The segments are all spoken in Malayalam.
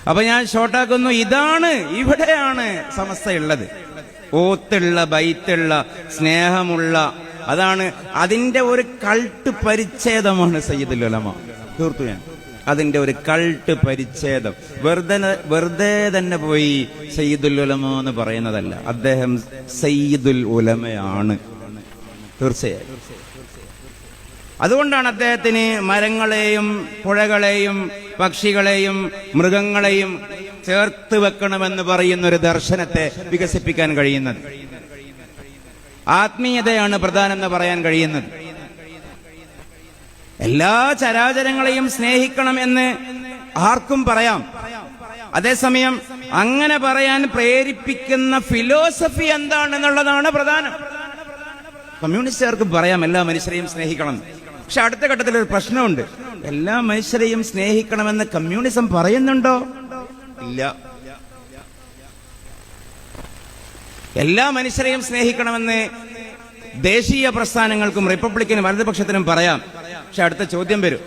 അപ്പൊ ഞാൻ ഷോർട്ടാക്കുന്നു, ഇതാണ്, ഇവിടെയാണ് സമസ്തയുള്ളത്. ഓത്തുള്ള, ബൈത്തുള്ള, സ്നേഹമുള്ള, അതാണ് അതിന്റെ ഒരു കൾട്ട് പരിച്ഛേദമാണ് സയ്യിദുൽ ഉലമ. തീർത്തു ഞാൻ അതിന്റെ ഒരു കൾട്ട് പരിച്ഛേദം. വെറുതെ തന്നെ പോയി സയ്യിദുൽ ഉലമ എന്ന് പറയുന്നതല്ല, അദ്ദേഹം സയ്യിദുൽ ഉലമയാണ് തീർച്ചയായും. അതുകൊണ്ടാണ് അദ്ദേഹത്തിന് മരങ്ങളെയും പുഴകളെയും പക്ഷികളെയും മൃഗങ്ങളെയും ചേർത്ത് വെക്കണമെന്ന് പറയുന്ന ഒരു ദർശനത്തെ വികസിപ്പിക്കാൻ കഴിയുന്നത്. ആത്മീയതയാണ് പ്രധാനം പറയാൻ കഴിയുന്നത്. എല്ലാ ചരാചരങ്ങളെയും സ്നേഹിക്കണം എന്ന് ആർക്കും പറയാം. അതേസമയം അങ്ങനെ പറയാൻ പ്രേരിപ്പിക്കുന്ന ഫിലോസഫി എന്താണെന്നുള്ളതാണ് പ്രധാനം. കമ്മ്യൂണിസ്റ്റുകാർക്ക് പറയാം എല്ലാ മനുഷ്യരെയും സ്നേഹിക്കണം, പക്ഷെ അടുത്ത ഘട്ടത്തിൽ ഒരു പ്രശ്നമുണ്ട്. എല്ലാ മനുഷ്യരെയും സ്നേഹിക്കണമെന്ന് കമ്മ്യൂണിസം പറയുന്നുണ്ടോ? ഇല്ല. എല്ലാ മനുഷ്യരെയും സ്നേഹിക്കണമെന്ന് ദേശീയ പ്രസ്ഥാനങ്ങൾക്കും റിപ്പബ്ലിക്കനും വലതുപക്ഷത്തിനും പറയാം. പക്ഷെ അടുത്ത ചോദ്യം വരും,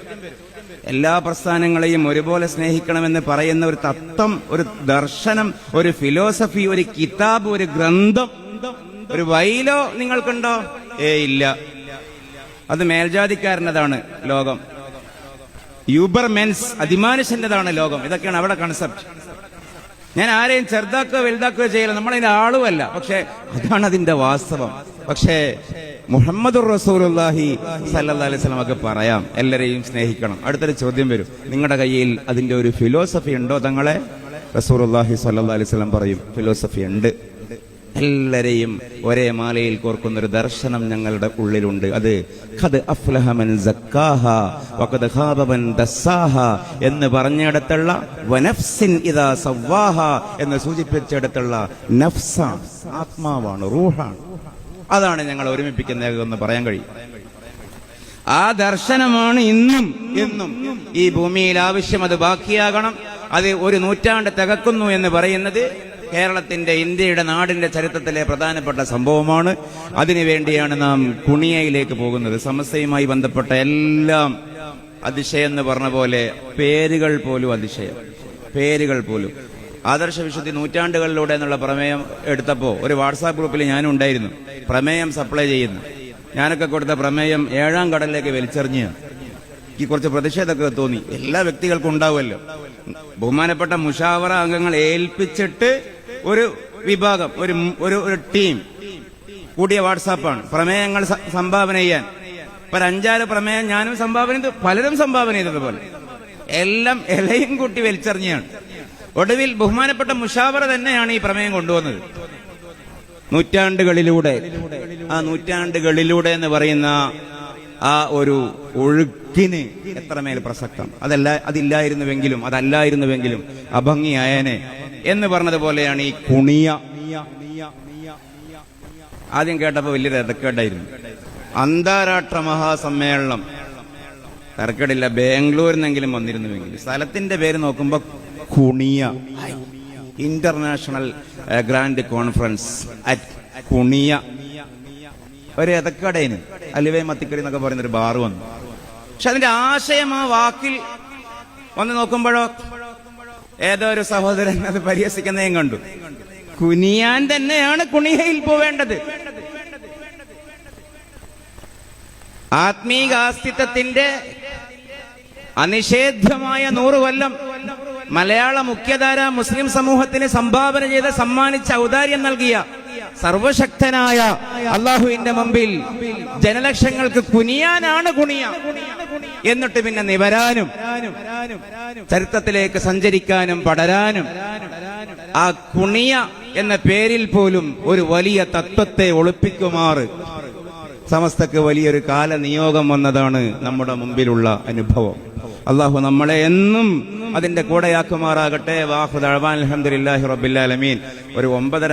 എല്ലാ പ്രസ്ഥാനങ്ങളെയും ഒരുപോലെ സ്നേഹിക്കണമെന്ന് പറയുന്ന ഒരു തത്വം, ഒരു ദർശനം, ഒരു ഫിലോസഫി, ഒരു കിതാബ്, ഒരു ഗ്രന്ഥം, ഒരു വൈലോ നിങ്ങൾക്കുണ്ടോ? ഇല്ല. അത് മേൽജാതിക്കാരനതാണ് ലോകം. യൂബർമെൻസ്, അതിമാനുഷ്യന്റേതാണ് ലോകം. ഇതൊക്കെയാണ് അവിടെ കൺസെപ്റ്റ്. ഞാൻ ആരെയും ചെറുതാക്കുകയോ വലുതാക്കുകയോ ചെയ്യില്ല, നമ്മളതിന്റെ ആളുമല്ല. പക്ഷെ അതാണ് അതിന്റെ വാസ്തവം. പക്ഷേ മുഹമ്മദുർ റസൂലുള്ളാഹി സല്ലല്ലാഹു അലൈഹി വസല്ലം ഒക്കെ പറയാം എല്ലാരെയും സ്നേഹിക്കണം. അടുത്തൊരു ചോദ്യം വരും, നിങ്ങളുടെ കയ്യിൽ അതിന്റെ ഒരു ഫിലോസഫി ഉണ്ടോ തങ്ങളെ? റസൂലുള്ളാഹി സല്ലല്ലാഹു അലൈഹി വസല്ലം പറയും, ഫിലോസഫി ഉണ്ട്. എല്ലാരെയും ഒരേ മാലയിൽ കോർക്കുന്ന ഒരു ദർശനം ഞങ്ങളുടെ ഉള്ളിലുണ്ട്. അത് ഖദ് അഫ്ലഹ മൻ സക്കാഹ വഖദ് ഖാബ മൻ ദസ്സാഹ എന്ന് പറഞ്ഞിടത്തുള്ള വനഫ്സിൻ ഇദാ സവ്വാഹ എന്ന് സൂചിപ്പിച്ചിടത്തുള്ള നഫ്സാണ്, ആത്മാവാണ്, റൂഹാണ്. അതാണ് ഞങ്ങൾ ഒരുമിപ്പിക്കുന്നതെന്ന് പറയാൻ കഴിയും. ആ ദർശനമാണ് ഇന്നും എന്നും ഈ ഭൂമിയിൽ ആവശ്യം. അത് ബാക്കിയാകണം. അത് ഒരു നൂറ്റാണ്ട് തികക്കുന്നു എന്ന് പറയുന്നത് കേരളത്തിന്റെ, ഇന്ത്യയുടെ, നാടിന്റെ ചരിത്രത്തിലെ പ്രധാനപ്പെട്ട സംഭവമാണ്. അതിനുവേണ്ടിയാണ് നാം കുണിയയിലേക്ക് പോകുന്നത്. സമസ്തയുമായി ബന്ധപ്പെട്ട എല്ലാം അതിശയം എന്ന് പറഞ്ഞ പോലെ പേരുകൾ പോലും അതിശയം, പേരുകൾ പോലും. ആദർശ വിശുദ്ധി നൂറ്റാണ്ടുകളിലൂടെ എന്നുള്ള പ്രമേയം എടുത്തപ്പോ ഒരു വാട്സാപ്പ് ഗ്രൂപ്പിൽ ഞാനും ഉണ്ടായിരുന്നു, പ്രമേയം സപ്ലൈ ചെയ്യുന്നു. ഞാനൊക്കെ കൊടുത്ത പ്രമേയം 7ാം കടലിലേക്ക് വലിച്ചെറിഞ്ഞ് എനിക്ക് കുറച്ച് പ്രതിഷേധമൊക്കെ തോന്നി. എല്ലാ വ്യക്തികൾക്കും ഉണ്ടാവുമല്ലോ. ബഹുമാനപ്പെട്ട മുഷാവറ അംഗങ്ങൾ ഏൽപ്പിച്ചിട്ട് ഒരു വിഭാഗം, ഒരു ടീം കൂടിയ വാട്സാപ്പാണ് പ്രമേയങ്ങൾ സംഭാവന ചെയ്യാൻ. ഇപ്പൊ 5-6 പ്രമേയം ഞാനും സംഭാവന ചെയ്തു, പലരും സംഭാവന ചെയ്തതുപോലെ എല്ലാം ഇലയും കൂട്ടി വലിച്ചെറിഞ്ഞാണ്. ഒടുവിൽ ബഹുമാനപ്പെട്ട മുഷാവറ തന്നെയാണ് ഈ പ്രമേയം കൊണ്ടുവന്നത്. നൂറ്റാണ്ടുകളിലൂടെ, ആ നൂറ്റാണ്ടുകളിലൂടെ എന്ന് പറയുന്ന ആ ഒരു ഒഴുക്കിന് എത്രമേൽ പ്രസക്തം. അതില്ലായിരുന്നുവെങ്കിലും അതല്ലായിരുന്നുവെങ്കിലും അഭംഗിയായനെ എന്ന് പറഞ്ഞതുപോലെയാണ് ഈ കുണിയ. ആദ്യം കേട്ടപ്പോ വലിയൊരു ഇടക്കേടായിരുന്നു. അന്താരാഷ്ട്ര മഹാസമ്മേളനം, തരക്കേടില്ല, ബാംഗ്ലൂരിനെങ്കിലും വന്നിരുന്നുവെങ്കിൽ. സ്ഥലത്തിന്റെ പേര് നോക്കുമ്പോ Kuniya, international grand conference at Kuniya. ഒരു എതക്കടയിന് അലുവേ മത്തിക്കടി എന്നൊക്കെ പറയുന്നൊരു ബാറ് വന്നു. പക്ഷെ അതിന്റെ ആശയം ആ വാക്കിൽ വന്ന് നോക്കുമ്പോഴോ ഏതോ ഒരു സഹോദരൻ അത് പരിഹസിക്കുന്നതും കണ്ടു. കുനിയാൻ തന്നെയാണ് കുണിയയിൽ പോവേണ്ടത്. ആത്മീകാസ്തിത്വത്തിന്റെ അനിഷേധ്യമായ 100 കൊല്ലം മലയാള മുഖ്യധാര മുസ്ലിം സമൂഹത്തിന് സംഭാവന ചെയ്ത് സമ്മാനിച്ച ഔദാര്യം നൽകിയ സർവശക്തനായ അള്ളാഹുവിന്റെ മുമ്പിൽ ജനലക്ഷങ്ങൾക്ക് കുനിയാനാണ് കുണിയ. എന്നിട്ട് പിന്നെ നിവരാനും ചരിത്രത്തിലേക്ക് സഞ്ചരിക്കാനും പടരാനും ആ കുണിയ എന്ന പേരിൽ പോലും ഒരു വലിയ തത്വത്തെ ഒളിപ്പിക്കുമാറ് സമസ്തക്ക് വലിയൊരു കാല നിയോഗം വന്നതാണ് നമ്മുടെ മുമ്പിലുള്ള അനുഭവം. അള്ളാഹു നമ്മളെ എന്നും അതിന്റെ കൂടെയാക്കുമാറാകട്ടെ. വാഹു ദഅ്വാന അൽഹംദുലില്ലാഹി റബ്ബിൽ ആലമീൻ. ഒരു 9:30